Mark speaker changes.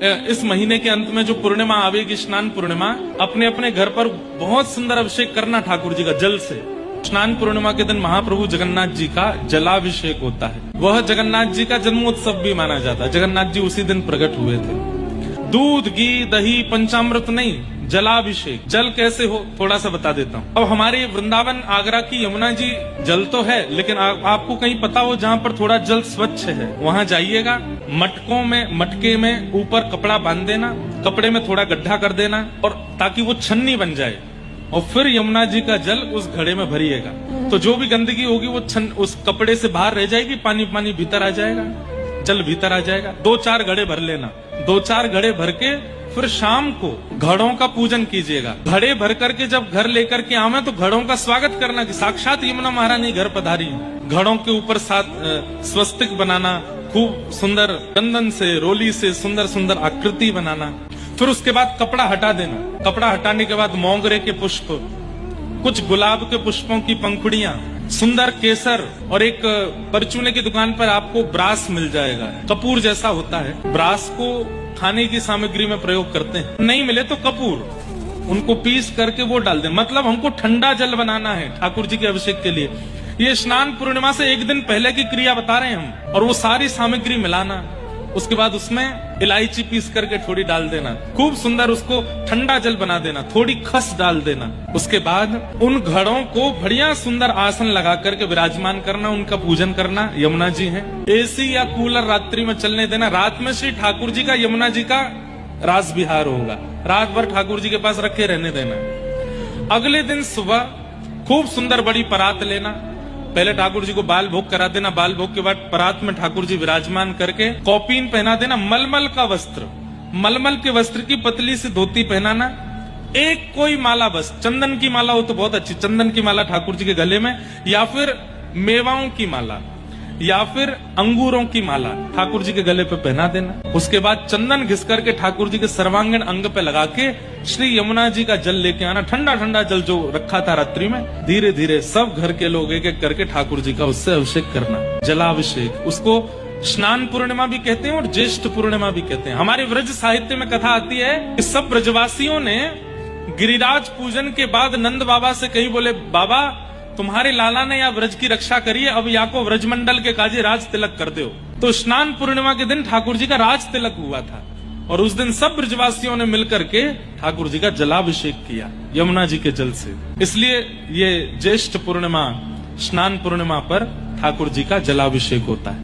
Speaker 1: इस महीने के अंत में जो पूर्णिमा आवेगी, स्नान पूर्णिमा, अपने अपने घर पर बहुत सुंदर अभिषेक करना ठाकुर जी का जल से। स्नान पूर्णिमा के दिन महाप्रभु जगन्नाथ जी का जलाभिषेक होता है। वह जगन्नाथ जी का जन्मोत्सव भी माना जाता है। जगन्नाथ जी उसी दिन प्रकट हुए थे। दूध, घी, दही, पंचामृत नहीं, जलाभिषेक। जल कैसे हो थोड़ा सा बता देता हूँ। अब हमारे वृंदावन आगरा की यमुना जी जल तो है, लेकिन आपको कहीं पता हो जहाँ पर थोड़ा जल स्वच्छ है, वहाँ जाइएगा। मटके में ऊपर कपड़ा बांध देना, कपड़े में थोड़ा गड्ढा कर देना, और ताकि वो छन्नी बन जाए, और फिर यमुना जी का जल उस घड़े में भरिएगा। तो जो भी गंदगी होगी वो उस कपड़े से बाहर रह जाएगी, पानी भीतर आ जाएगा, जल भीतर आ जाएगा। 2-4 घड़े भर लेना। 2-4 घड़े भर के फिर शाम को घड़ों का पूजन कीजिएगा। घड़े भर करके जब घर लेकर के आवे तो घड़ों का स्वागत करना कि साक्षात यमुना महारानी घर पधारी। घड़ों के ऊपर स्वस्तिक बनाना, खूब सुंदर चंदन से, रोली से सुंदर सुंदर आकृति बनाना। फिर उसके बाद कपड़ा हटा देना। कपड़ा हटाने के बाद मोगरे के पुष्प, कुछ गुलाब के पुष्पों की पंखुड़ियां, सुंदर केसर, और एक परचूने की दुकान पर आपको ब्रास मिल जाएगा, कपूर जैसा होता है। ब्रास को खाने की सामग्री में प्रयोग करते हैं। नहीं मिले तो कपूर, उनको पीस करके वो डाल दें। मतलब हमको ठंडा जल बनाना है ठाकुर जी के अभिषेक के लिए। ये स्नान पूर्णिमा से एक दिन पहले की क्रिया बता रहे हैं हम। और वो सारी सामग्री मिलाना, उसके बाद उसमें इलायची पीस करके थोड़ी डाल देना, खूब सुंदर उसको ठंडा जल बना देना, थोड़ी खस डाल देना। उसके बाद उन घड़ों को बढ़िया सुंदर आसन लगा करके विराजमान करना, उनका पूजन करना। यमुना जी हैं, एसी या कूलर रात्रि में चलने देना। रात में श्री ठाकुर जी का, यमुना जी का रास विहार होगा। रात भर ठाकुर जी के पास रखे रहने देना। अगले दिन सुबह खूब सुंदर बड़ी परात लेना। पहले ठाकुर जी को बाल भोग करा देना। बाल भोग के बाद परात में ठाकुर जी विराजमान करके कौपीन पहना देना। मलमल का वस्त्र, मलमल के वस्त्र की पतली सी धोती पहनाना। एक कोई माला, बस चंदन की माला हो तो बहुत अच्छी, चंदन की माला ठाकुर जी के गले में, या फिर मेवाओं की माला, या फिर अंगूरों की माला ठाकुर जी के गले पे पहना देना। उसके बाद चंदन घिस करके ठाकुर जी के सर्वांगीण अंग पे लगा के श्री यमुना जी का जल लेके आना। ठंडा ठंडा जल जो रखा था रात्रि में, धीरे धीरे सब घर के लोग एक एक करके ठाकुर जी का उससे अभिषेक करना, जलाभिषेक। उसको स्नान पूर्णिमा भी कहते हैं और ज्येष्ठ पूर्णिमा भी कहते हैं। हमारे व्रज साहित्य में कथा आती है कि सब ब्रजवासियों ने गिरिराज पूजन के बाद नंद बाबा से कही, बोले बाबा तुम्हारे लाला ने या व्रज की रक्षा करी है, अब या को व्रजमंडल के काजे राज तिलक कर दो। तो स्नान पूर्णिमा के दिन ठाकुर जी का राज तिलक हुआ था, और उस दिन सब ब्रजवासियों ने मिलकर के ठाकुर जी का जलाभिषेक किया यमुना जी के जल से। इसलिए ये ज्येष्ठ पूर्णिमा, स्नान पूर्णिमा पर ठाकुर जी का जलाभिषेक होता है।